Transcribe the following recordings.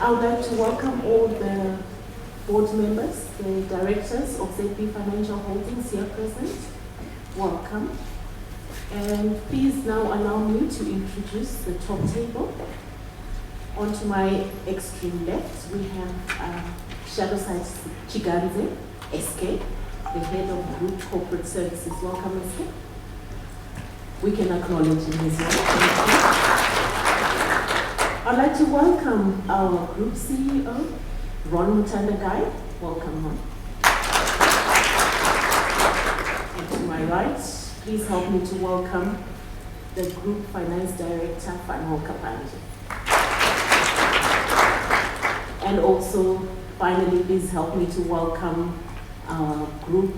I would like to welcome all the board members, the directors of ZB Financial Holdings here present. Welcome. And please now allow me to introduce the top table. Onto my extreme left, we have Shadow Site Chiganze, SK, the head of Group Corporate Services. Welcome, SK. We can acknowledge him as well. I'd like to welcome our Group CEO, Ron Mutandagai. Welcome, Ron. And to my right, please help me to welcome the Group Finance Director, Fanho Kapanje. And also, finally, please help me to welcome our Group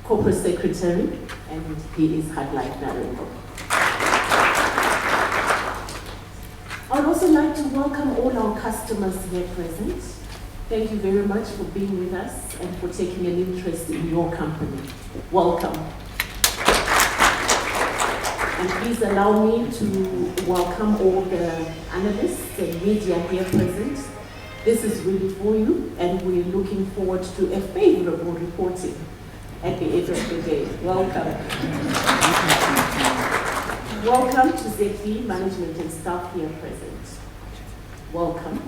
Corporate Secretary, and he is Hadlike Narengo. I would also like to welcome all our customers here present. Thank you very much for being with us and for taking an interest in your company. Welcome. And please allow me to welcome all the analysts and media here present. This is really for you, and we're looking forward to a favorable reporting at the end of the day. Welcome. Welcome to ZB management and staff here present. Welcome.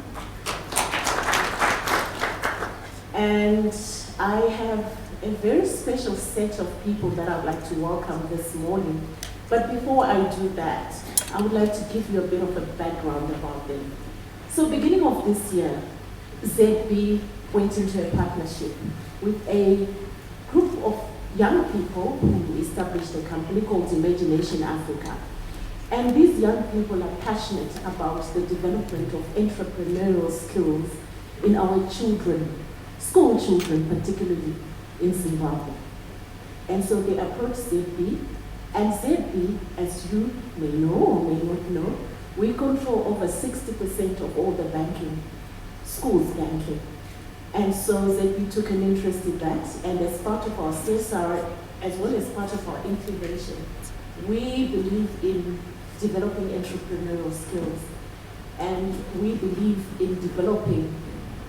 And I have a very special set of people that I'd like to welcome this morning. But before I do that, I would like to give you a bit of a background about them. So beginning of this year, ZB went into a partnership with a group of young people who established a company called Imagination Africa. And these young people are passionate about the development of entrepreneurial skills in our children, school children particularly in Zimbabwe. And so they approached ZB, and ZB, as you may know or may not know, we control over 60% of all the banking, schools banking. And so ZB took an interest in that, and as part of our CSR, as well as part of our intervention, we believe in developing entrepreneurial skills, and we believe in developing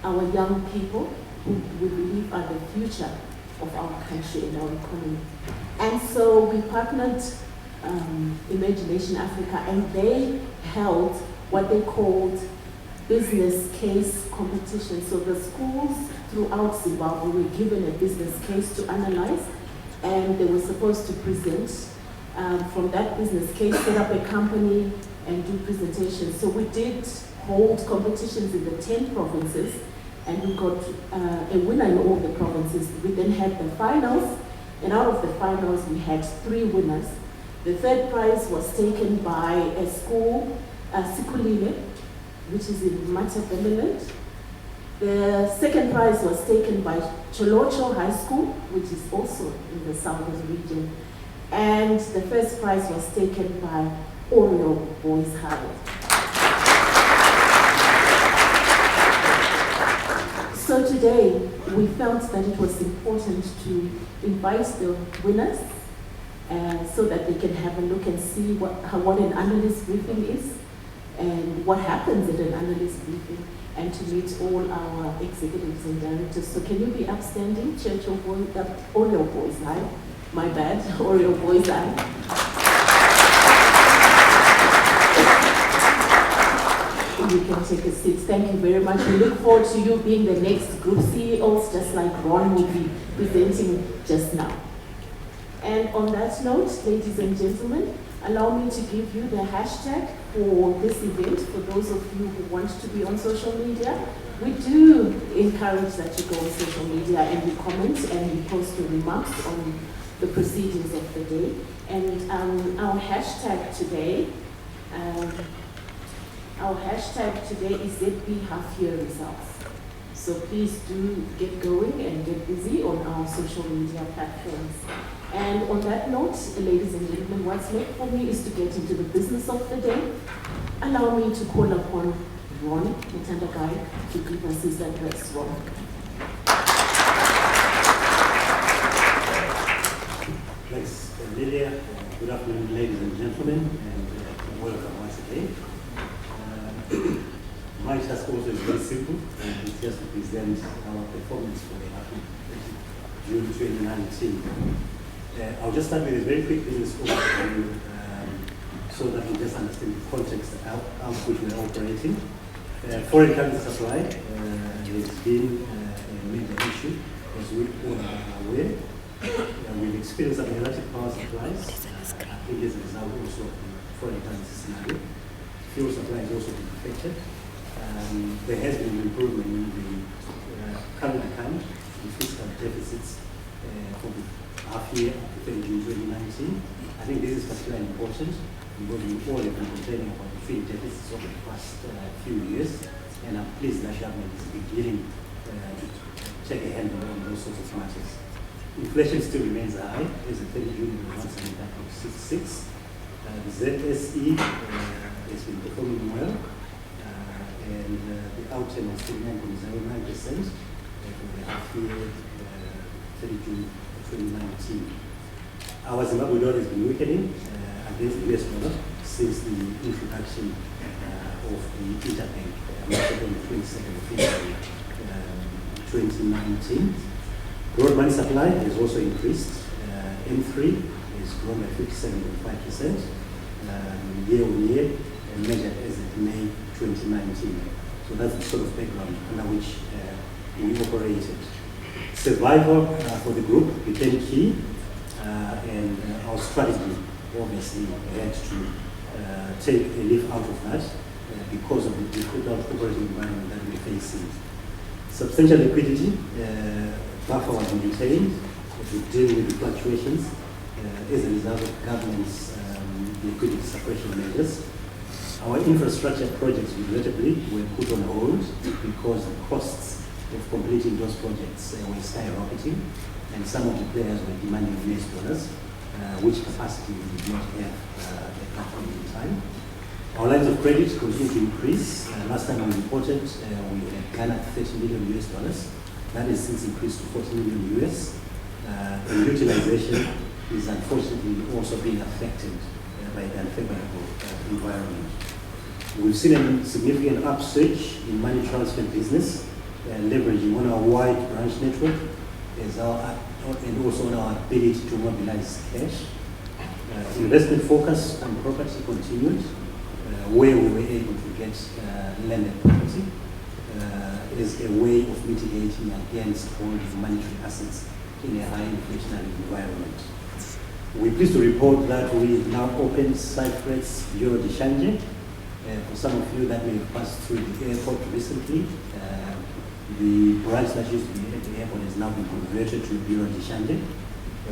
our young people who we believe are the future of our country and our economy. And so we partnered Imagination Africa, and they held what they called business case competition. So the schools throughout Zimbabwe were given a business case to analyze, and they were supposed to present from that business case, set up a company and do presentations. So we did hold competitions in the 10 provinces, and we got a winner in all the provinces. We then had the finals, and out of the finals we had 3 winners. The third prize was taken by a school, Sikulile, which is in Matabeleland. The second prize was taken by Cholocho High School, which is also in the southern region. And the first prize was taken by Oreo Boys High. So today, we felt that it was important to invite the winners so that they can have a look and see what an analyst briefing is and what happens at an analyst briefing, and to meet all our executives and directors. So can you be upstanding, Church of Oreo Boys High? My bad, Oreo Boys High. You can take a seat. Thank you very much. We look forward to you being the next group CEOs, just like Ron will be presenting just now. And on that note, ladies and gentlemen, allow me to give you the hashtag for this event. For those of you who want to be on social media, we do encourage that you go on social media and you comment and you post your remarks on the proceedings of the day. And our hashtag today is ZB Half Year Results. So please do get going and get busy on our social media platforms. And on that note, ladies and gentlemen, what's left for me is to get into the business of the day. Allow me to call upon Ron Mutandagai to give us his address. Ron. Thanks, Amelia. Good afternoon, ladies and gentlemen, and welcome once again. My task also is very simple, and it's just to present our performance for the half June 2019. I'll just start with a very quick business overview so that we just understand the context out which we're operating. Foreign currency supply has been a major issue, as we all are aware. We've experienced some erratic power supplies. I think as a result also of the foreign currency scenario. Fuel supply has also been affected. There has been an improvement in the current account, the fiscal deficits for the half year up to 30 June 2019. I think this is particularly important because we all have been complaining about the field deficits over the past few years, and I'm pleased that government is beginning to take a handle on those sorts of matters. Inflation still remains high. As of 30 June, it was 1.66. The ZSE has been performing well, and the outturn was 39.09% for the half year 30 June 2019. Our Zimbabwe dollar has been weakening against the US dollar since the introduction of the interbank market on the 22nd of February 2019. Broad money supply has also increased. M3 has grown by 57.5% year on year and measured as of May 2019. So that's the sort of background under which we operated. Survival for the group became key, and our strategy obviously had to take a leaf out of that because of the difficult operating environment that we're facing. Substantial liquidity buffer was maintained to deal with the fluctuations as a result of government's liquidity suppression measures. Our infrastructure projects regrettably were put on hold because the costs of completing those projects were skyrocketing, and some of the players were demanding US dollars, which capacity we did not have at that point in time. Our lines of credit continue to increase. Last time we reported, we had garnered $30 million US dollars. That has since increased to 40 million US. And utilization is unfortunately also being affected by the unfavorable environment. We've seen a significant upsurge in money transfer business, leveraging on our wide branch network and also on our ability to mobilize cash. Investment focus on property continued, where we were able to get landed property as a way of mitigating against holding monetary assets in a high inflationary environment. We're pleased to report that we now opened Cyprus Bureau de Change. For some of you that may have passed through the airport recently, the branch that used to be at the airport has now been converted to Bureau de Change.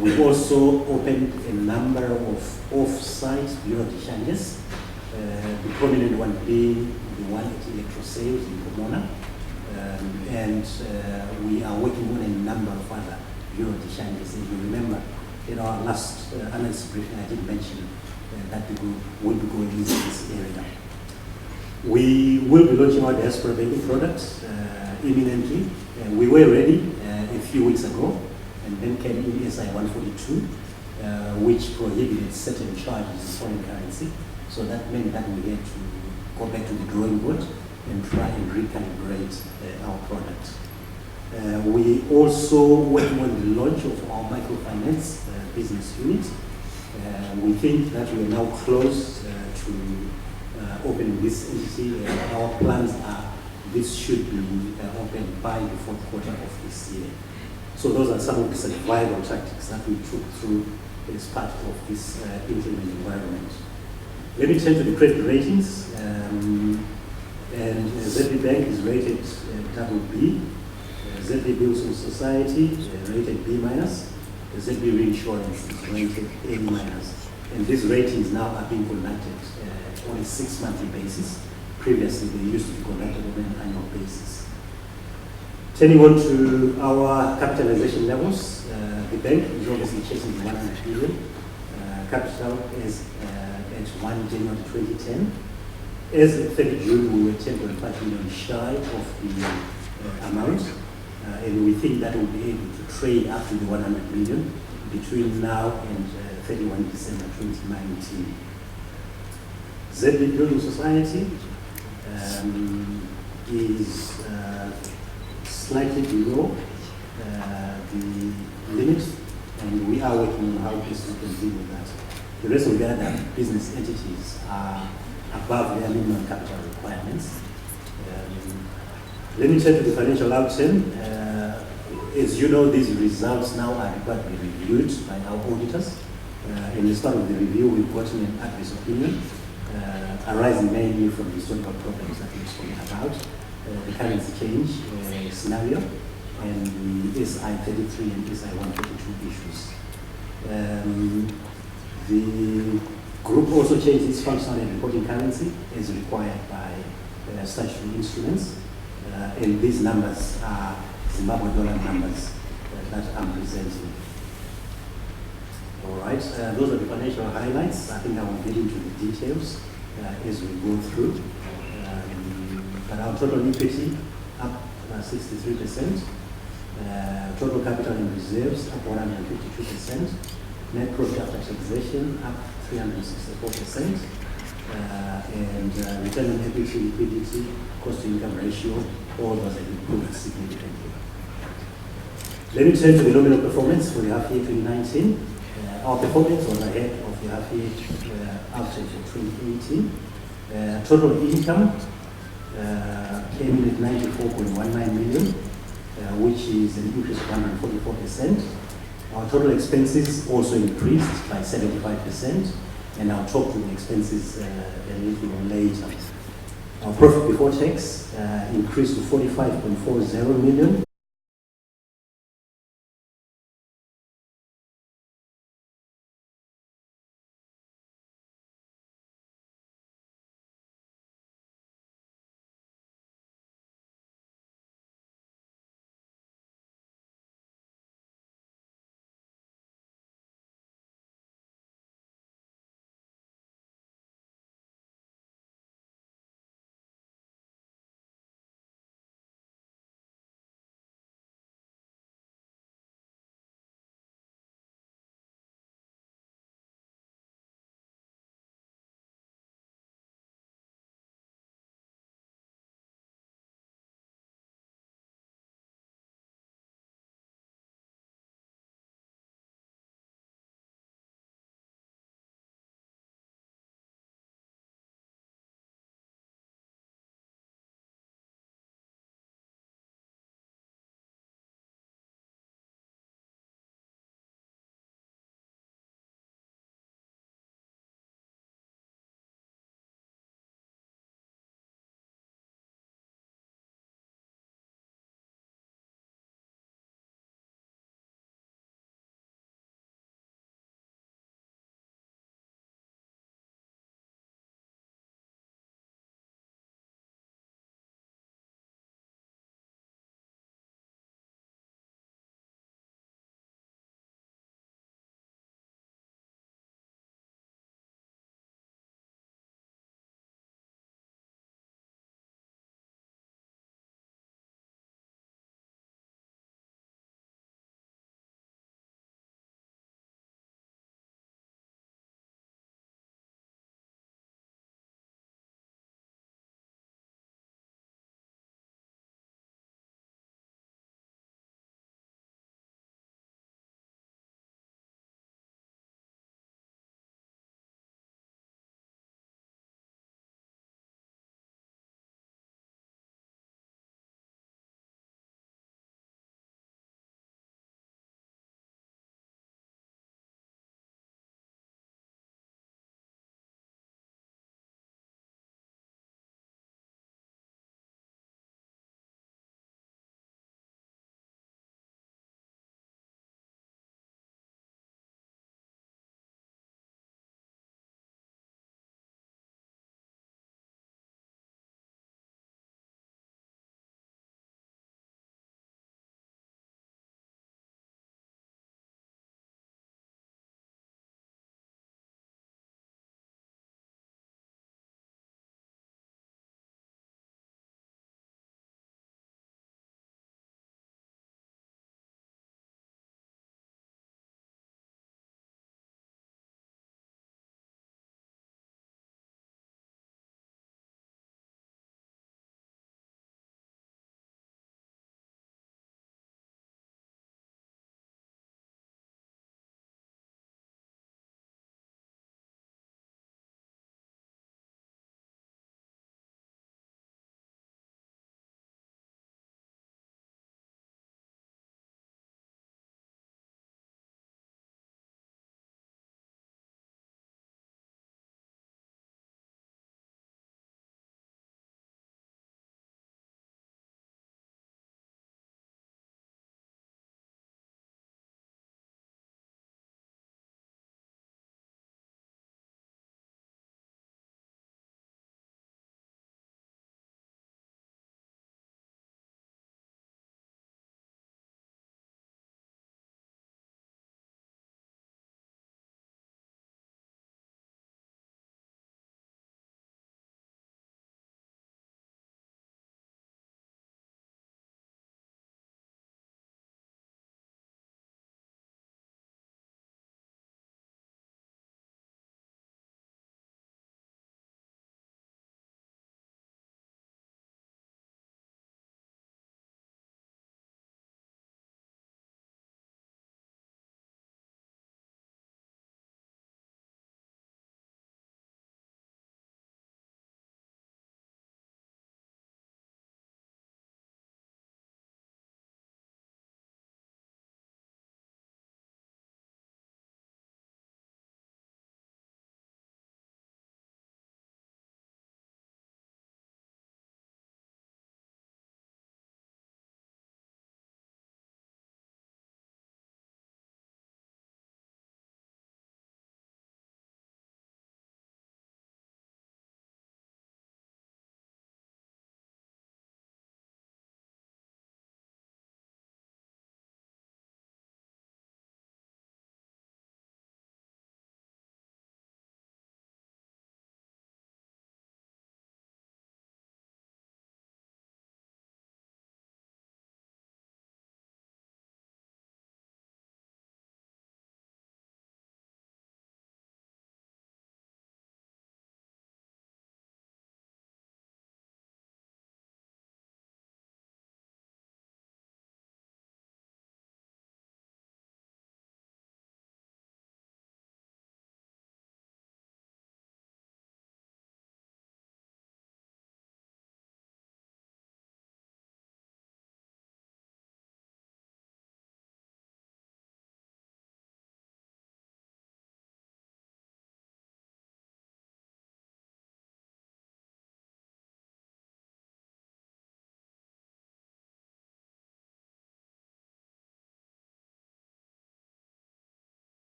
We've also opened a number of off-site Bureau de Changes, the prominent one being the one at Electro Sales in Pomona, and we are working on a number of other Bureau de Changes. If you remember, in our last analyst briefing, I did mention that the group will be going into this area. We will be launching our diaspora banking products imminently. We were ready a few weeks ago, and then came in SI 142, which prohibited certain charges in foreign currency. So that meant that we had to go back to the drawing board and try and recalibrate our product. We also working on the launch of our microfinance business unit. We think that we are now close to opening this entity. Our plans are this should be opened by the fourth quarter of this year. So those are some of the survival tactics that we took through as part of this inclement environment. Let me turn to the credit ratings. And ZB Bank is rated BB. ZB Building Society rated B-. ZB Reinsurance is rated A-. And these ratings now are being conducted on a 6-monthly basis. Previously, they used to be conducted on an annual basis. Turning on to our capitalization levels, the bank is obviously chasing the 100 billion. Capital is at 1 January 2010. As of 30 June, we were 10.5 million shy of the amount, and we think that we'll be able to trade up to the 100 million between now and 31 December 2019. ZB Building Society, is slightly below the limit, and we are working on how best we can deal with that. The rest of the other business entities are above their minimum capital requirements. Let me turn to the financial outcome. As you know, these results now are required to be reviewed by our auditors. In the start of the review, we've gotten an adverse opinion arising mainly from the historical problems that we've spoken about, the currency change scenario, and the SI 33 and SI 132 issues. The group also changed its functional and reporting currency as required by statutory instruments, and these numbers are Zimbabwe dollar numbers that I'm presenting. All right, those are the financial highlights. I think I will get into the details as we go through. But our total equity up 63%, total capital and reserves up 152%, net profit after taxation up 364%, and return on equity, liquidity, cost to income ratio, all those have improved significantly. Let me turn to the nominal performance for the half year 2019. Our performance was ahead of the half year average of 2018. Total income came in at 94.19 million, which is an increase of 144%. Our total expenses also increased by 75%, and I'll talk to the expenses a little later. Our profit before tax increased to 45.40 million.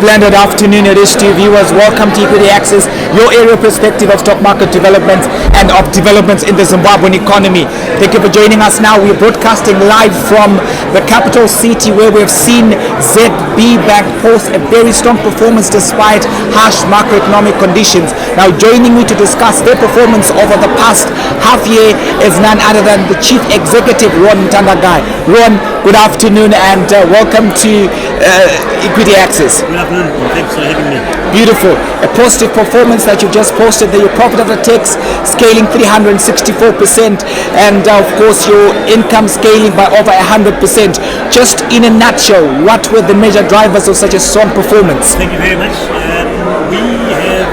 splendid afternoon it is to you viewers. Welcome to Equity Access, your area perspective of stock market developments and of developments in the Zimbabwean economy. Thank you for joining us now. We're broadcasting live from the capital city where we've seen ZB Bank post a very strong performance despite harsh macroeconomic conditions. Now joining me to discuss their performance over the past half year is none other than the Chief Executive, Ron Mtandagai. Ron, good afternoon and welcome to Equity Access. Good afternoon. Thanks for having me. Beautiful. A positive performance that you've just posted there. Your profit after tax scaling 364% and of course your income scaling by over 100%. Just in a nutshell, what were the major drivers of such a strong performance? Thank you very much. We have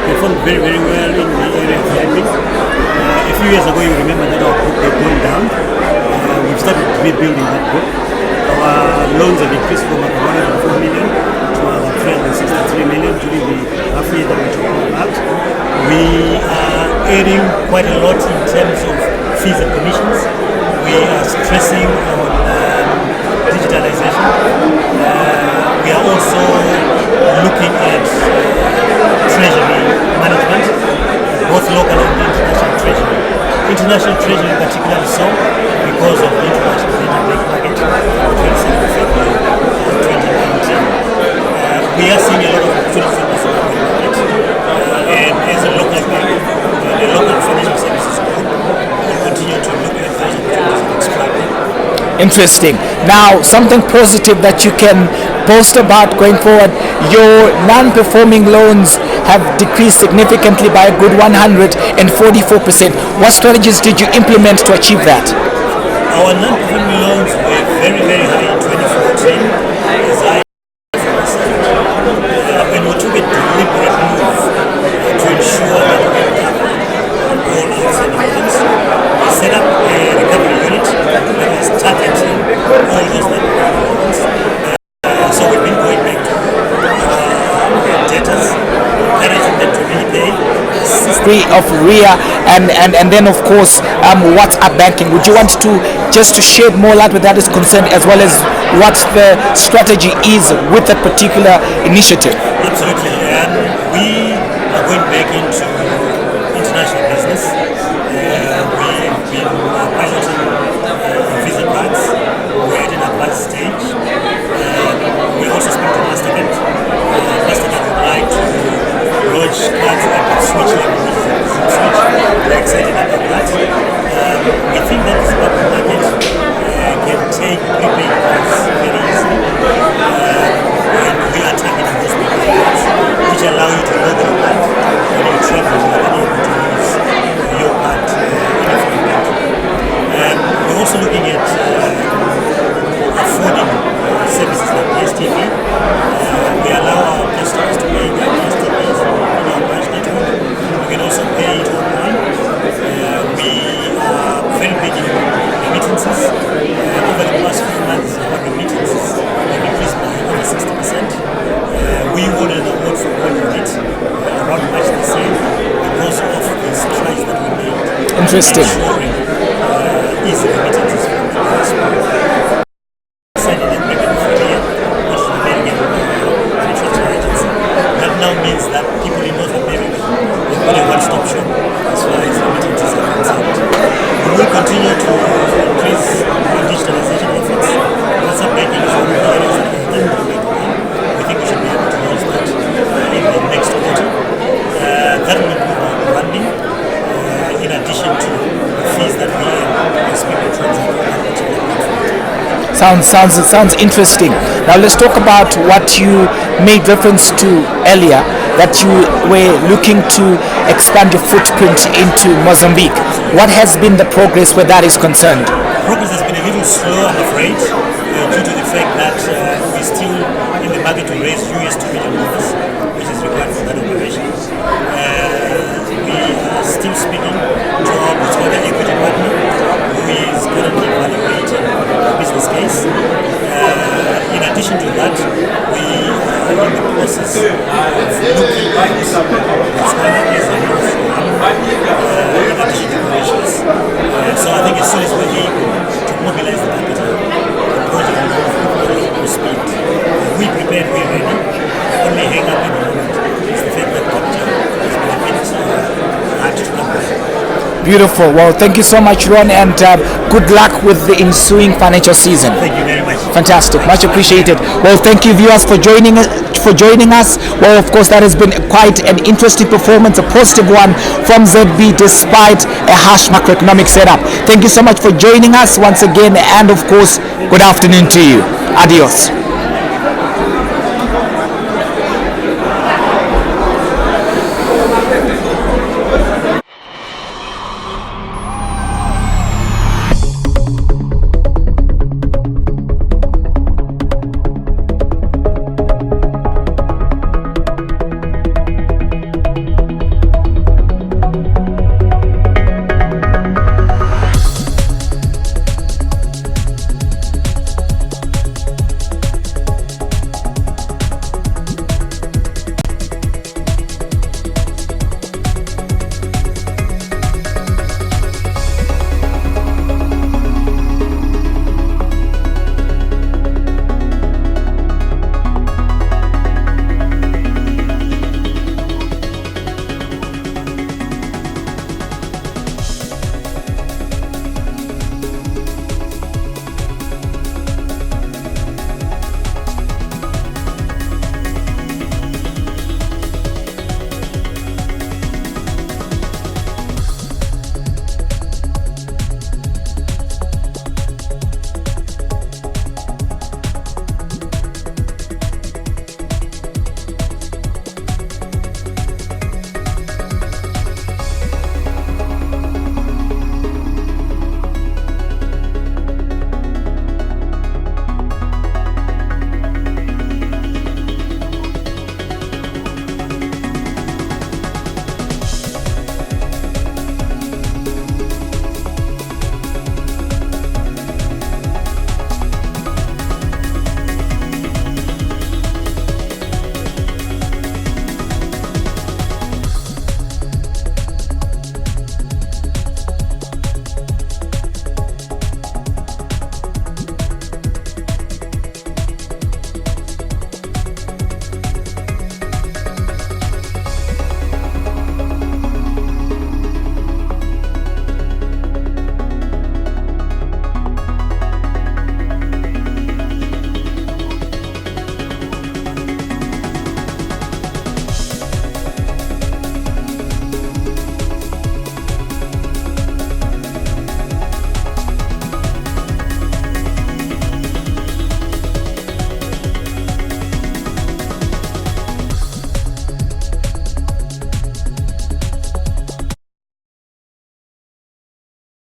performed very, very well in the area of lending. A few years ago, you remember that our book had gone down. We've started rebuilding that book. Our loans have increased from about 104 million to about 363 million during the half year that we're talking about. We are adding quite a lot in terms of fees and commissions. We are stressing on digitalization. We are also looking at treasury management, both local and international treasury. International treasury particularly so because of the international data break market on 27th of February 2019. We are seeing a lot of opportunities in the Zimbabwean market, and as a local bank, the local financial services group will continue to look at those opportunities and exploit them. Interesting. Now, something positive that you can boast about going forward, your non-performing loans have decreased significantly by a good 144%. What strategies did you implement to achieve that? Our non-performing loans were very, very high in 2014, as high as 4%. When we took a deliberate move to ensure that we cover all outstanding loans, we set up a recovery unit that is targeting all those non-performing loans. So we've been going back to debtors, encouraging them to repay. Free of RIA and then of course WhatsApp banking. Would you want to just to shed more light where that is concerned, as well as what the strategy is with that particular initiative? Absolutely. We are going back into international business. We've been piloting Visa cards. We're at an advanced stage. We also speak to MasterCard. MasterCard would like to launch cards that can switch languages and switch. We're excited about that. We think that the Zimbabwean market can take prepaid cards very easily. And we are targeting those prepaid cards which allow you to log your card when you travel. You are able to use your card in a foreign country. We're also looking at affording services like DSTV. We allow our customers to pay their DSTVs in our branch network. You can also pay it online. We are very big in remittances. Over the past few months, our remittances have increased by over 60%. We won an award for World Remit around March the same because of the strides that we made. Interesting. Ensuring easy remittances from the diaspora. Signing an agreement with RIA, which is an American transfer agency. That now means that people in North America have got a one-stop shop as far as remittances are concerned. We will continue to increase our digitalization efforts. WhatsApp banking is one of the areas that we are going to work on. We think we should be able to launch that in the next quarter. That will improve our branding, in addition to the fees that we earn as people transact on that particular platform. Sounds interesting. Now let's talk about what you made reference to earlier, that you were looking to expand your footprint into Mozambique. What has been the progress where that is concerned? Progress has been a little slow, I'm afraid, due to the fact that we're still in the market to raise US $2 million, which is required for that operation. We are still speaking to our Botswana equity partner, who is currently evaluating the business case. In addition to that, we are in the process of looking at Botswana as a new forum, in addition to Mauritius. So I think as soon as we're able to mobilize the capital, the project will move at full speed. We prepared, we're ready. Beautiful. Well, thank you so much, Ron, and good luck with the ensuing financial season. Thank you very much. Fantastic, much appreciated. Well, thank you, viewers, for joining us. Well, of course, that has been quite an interesting performance, a positive one from ZB, despite a harsh macroeconomic setup. Thank you so much for joining us once again, and of course, good afternoon to you. Adios.